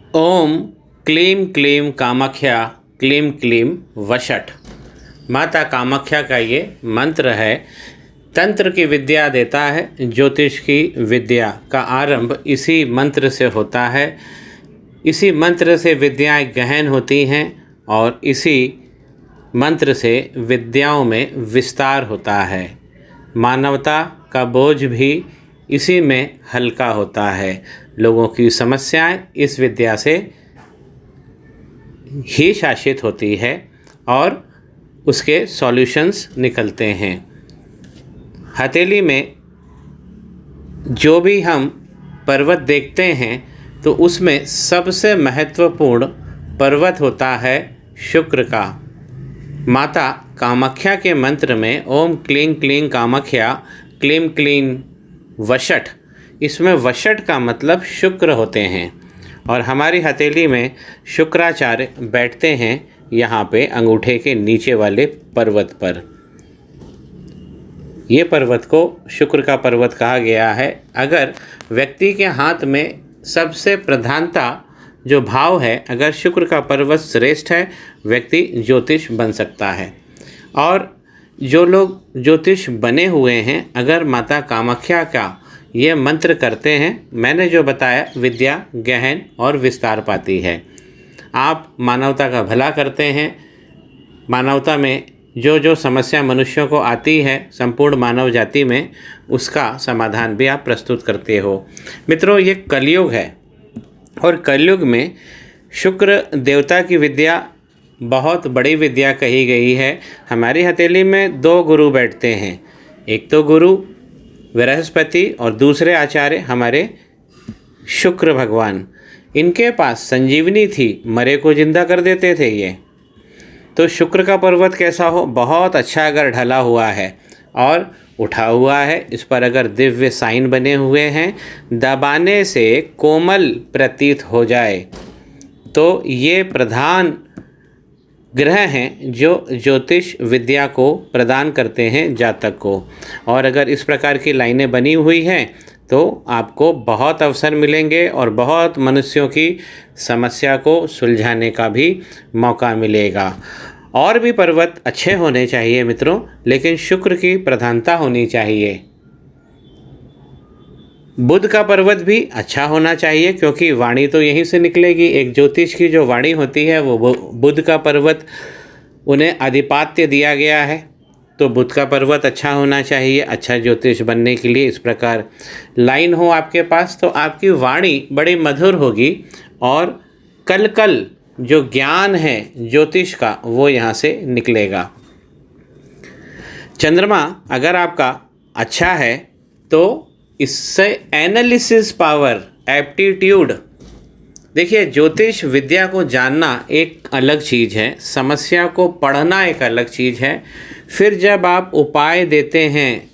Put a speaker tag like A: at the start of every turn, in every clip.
A: ओम क्लीं क्लीं कामाख्या क्लीं क्लीं वषट। माता कामाख्या का ये मंत्र है। तंत्र की विद्या देता है, ज्योतिष की विद्या का आरंभ इसी मंत्र से होता है। इसी मंत्र से विद्याएं गहन होती हैं और इसी मंत्र से विद्याओं में विस्तार होता है। मानवता का बोझ भी इसी में हल्का होता है। लोगों की समस्याएं इस विद्या से ही शासित होती है और उसके सॉल्यूशंस निकलते हैं। हथेली में जो भी हम पर्वत देखते हैं तो उसमें सबसे महत्वपूर्ण पर्वत होता है शुक्र का। माता कामाख्या के मंत्र में ओम क्लीं क्लीं कामाख्या क्लीं क्लीं वषट, इसमें वषट का मतलब शुक्र होते हैं और हमारी हथेली में शुक्राचार्य बैठते हैं यहाँ पे अंगूठे के नीचे वाले पर्वत पर। ये पर्वत को शुक्र का पर्वत कहा गया है। अगर व्यक्ति के हाथ में सबसे प्रधानता जो भाव है, अगर शुक्र का पर्वत श्रेष्ठ है, व्यक्ति ज्योतिष बन सकता है। और जो लोग ज्योतिष बने हुए हैं, अगर माता कामाख्या का ये मंत्र करते हैं, मैंने जो बताया, विद्या गहन और विस्तार पाती है। आप मानवता का भला करते हैं। मानवता में जो जो समस्या मनुष्यों को आती है, संपूर्ण मानव जाति में, उसका समाधान भी आप प्रस्तुत करते हो। मित्रों, ये कलयुग है और कलयुग में शुक्र देवता की विद्या बहुत बड़ी विद्या कही गई है। हमारी हथेली में दो गुरु बैठते हैं, एक तो गुरु बृहस्पति और दूसरे आचार्य हमारे शुक्र भगवान। इनके पास संजीवनी थी, मरे को जिंदा कर देते थे ये। तो शुक्र का पर्वत कैसा हो? बहुत अच्छा, अगर ढला हुआ है और उठा हुआ है, इस पर अगर दिव्य साइन बने हुए हैं, दबाने से कोमल प्रतीत हो जाए, तो ये प्रधान ग्रह हैं जो ज्योतिष विद्या को प्रदान करते हैं जातक को। और अगर इस प्रकार की लाइनें बनी हुई हैं तो आपको बहुत अवसर मिलेंगे और बहुत मनुष्यों की समस्या को सुलझाने का भी मौका मिलेगा। और भी पर्वत अच्छे होने चाहिए मित्रों, लेकिन शुक्र की प्रधानता होनी चाहिए। बुध का पर्वत भी अच्छा होना चाहिए, क्योंकि वाणी तो यहीं से निकलेगी। एक ज्योतिष की जो वाणी होती है वो बुध का पर्वत, उन्हें आधिपत्य दिया गया है, तो बुध का पर्वत अच्छा होना चाहिए। अच्छा ज्योतिष बनने के लिए इस प्रकार लाइन हो आपके पास, तो आपकी वाणी बड़ी मधुर होगी और कल कल जो ज्ञान है ज्योतिष का वो यहाँ से निकलेगा। चंद्रमा अगर आपका अच्छा है तो इससे एनालिसिस पावर, एप्टीट्यूड, देखिए ज्योतिष विद्या को जानना एक अलग चीज़ है, समस्या को पढ़ना एक अलग चीज़ है। फिर जब आप उपाय देते हैं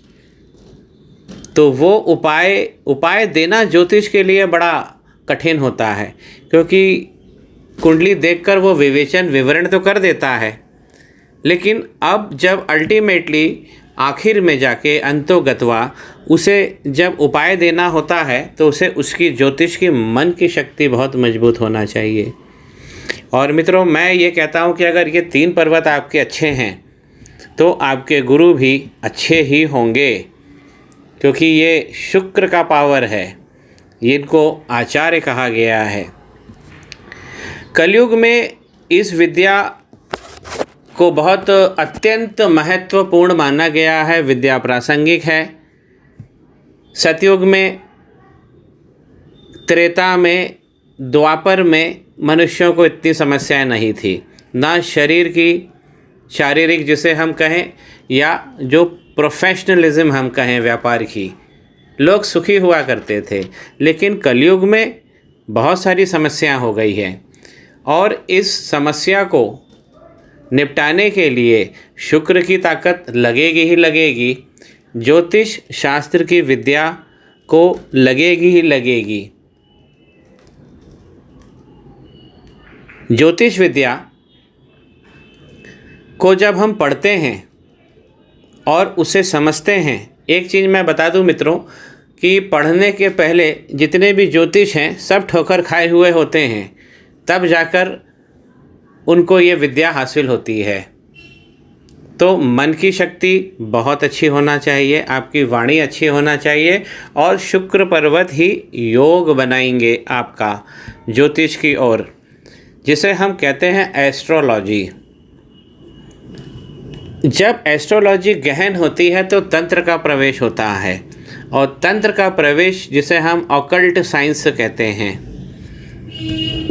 A: तो वो उपाय देना ज्योतिष के लिए बड़ा कठिन होता है, क्योंकि कुंडली देखकर वो विवेचन विवरण तो कर देता है, लेकिन अब जब अल्टीमेटली आखिर में जाके अंतोगत्वा उसे जब उपाय देना होता है तो उसे उसकी ज्योतिष की मन की शक्ति बहुत मजबूत होना चाहिए। और मित्रों, मैं ये कहता हूँ कि अगर ये 3 पर्वत आपके अच्छे हैं तो आपके गुरु भी अच्छे ही होंगे, क्योंकि ये शुक्र का पावर है, इनको आचार्य कहा गया है। कलयुग में इस विद्या को बहुत अत्यंत महत्वपूर्ण माना गया है। विद्या प्रासंगिक है। सतयुग में, त्रेता में, द्वापर में मनुष्यों को इतनी समस्याएं नहीं थी, ना शरीर की, शारीरिक जिसे हम कहें, या जो प्रोफेशनलिज्म हम कहें, व्यापार की, लोग सुखी हुआ करते थे। लेकिन कलयुग में बहुत सारी समस्याएं हो गई है और इस समस्या को निपटाने के लिए शुक्र की ताकत लगेगी ही लगेगी, ज्योतिष शास्त्र की विद्या को लगेगी ही लगेगी। ज्योतिष विद्या को जब हम पढ़ते हैं और उसे समझते हैं, एक चीज़ मैं बता दूं मित्रों कि पढ़ने के पहले जितने भी ज्योतिष हैं सब ठोकर खाए हुए होते हैं। तब जाकर उनको ये विद्या हासिल होती है। तो मन की शक्ति बहुत अच्छी होना चाहिए, आपकी वाणी अच्छी होना चाहिए, और शुक्र पर्वत ही योग बनाएंगे आपका ज्योतिष की ओर, जिसे हम कहते हैं एस्ट्रोलॉजी। जब एस्ट्रोलॉजी गहन होती है तो तंत्र का प्रवेश होता है, और तंत्र का प्रवेश जिसे हम ऑकल्ट साइंस कहते हैं,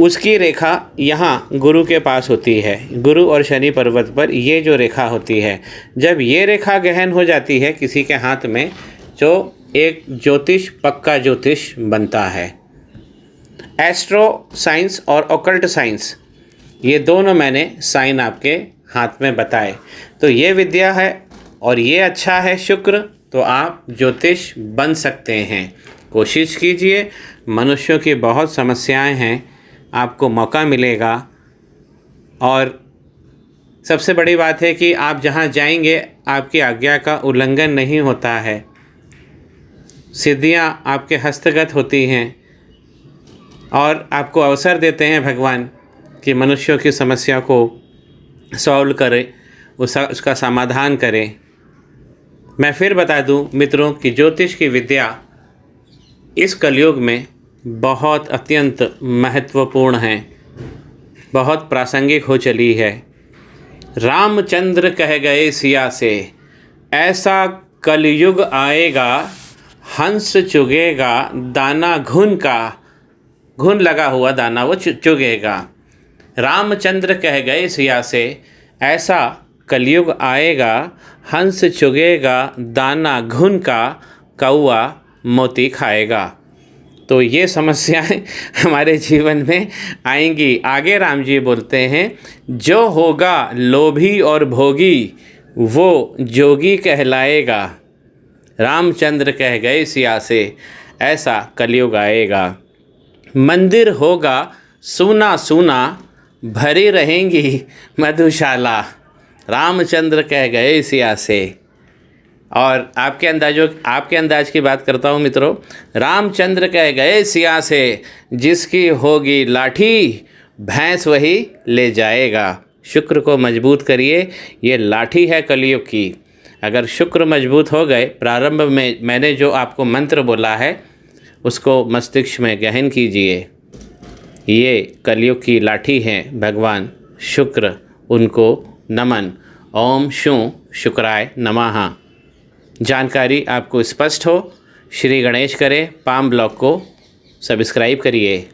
A: उसकी रेखा यहाँ गुरु के पास होती है। गुरु और शनि पर्वत पर ये जो रेखा होती है, जब ये रेखा गहन हो जाती है किसी के हाथ में, तो एक ज्योतिष पक्का ज्योतिष बनता है। एस्ट्रो साइंस और ऑकल्ट साइंस, ये दोनों मैंने साइन आपके हाथ में बताए। तो ये विद्या है और ये अच्छा है शुक्र, तो आप ज्योतिष बन सकते हैं। कोशिश कीजिए। मनुष्यों की बहुत समस्याएं हैं, आपको मौका मिलेगा। और सबसे बड़ी बात है कि आप जहां जाएंगे आपकी आज्ञा का उल्लंघन नहीं होता है, सिद्धियां आपके हस्तगत होती हैं, और आपको अवसर देते हैं भगवान कि मनुष्यों की समस्या को सॉल्व करें, उसका समाधान करें। मैं फिर बता दूं मित्रों कि ज्योतिष की विद्या इस कलयुग में बहुत अत्यंत महत्वपूर्ण है, बहुत प्रासंगिक हो चली है। रामचंद्र कह गए सिया से, ऐसा कलयुग आएगा, हंस चुगेगा दाना घुन का, घुन लगा हुआ दाना वो चुगेगा। रामचंद्र कह गए सिया से, ऐसा कलयुग आएगा, हंस चुगेगा दाना घुन का, कौआ मोती खाएगा। तो ये समस्याएं हमारे जीवन में आएंगी। आगे राम जी बोलते हैं, जो होगा लोभी और भोगी वो जोगी कहलाएगा। रामचंद्र कह गए सिया से, ऐसा कलयुग आएगा। मंदिर होगा सूना सूना, भरी रहेंगी मधुशाला। रामचंद्र कह गए सिया से। और आपके अंदाज की बात करता हूँ मित्रों। रामचंद्र कह गए सिया से, जिसकी होगी लाठी, भैंस वही ले जाएगा। शुक्र को मजबूत करिए, ये लाठी है कलयुग की। अगर शुक्र मजबूत हो गए, प्रारंभ में मैंने जो आपको मंत्र बोला है उसको मस्तिष्क में गहन कीजिए। ये कलयुग की लाठी हैं भगवान शुक्र, उनको नमन। ओम शू शुक्राय नमः। जानकारी आपको स्पष्ट हो, श्री गणेश करें। पाम ब्लॉग को सब्सक्राइब करिए।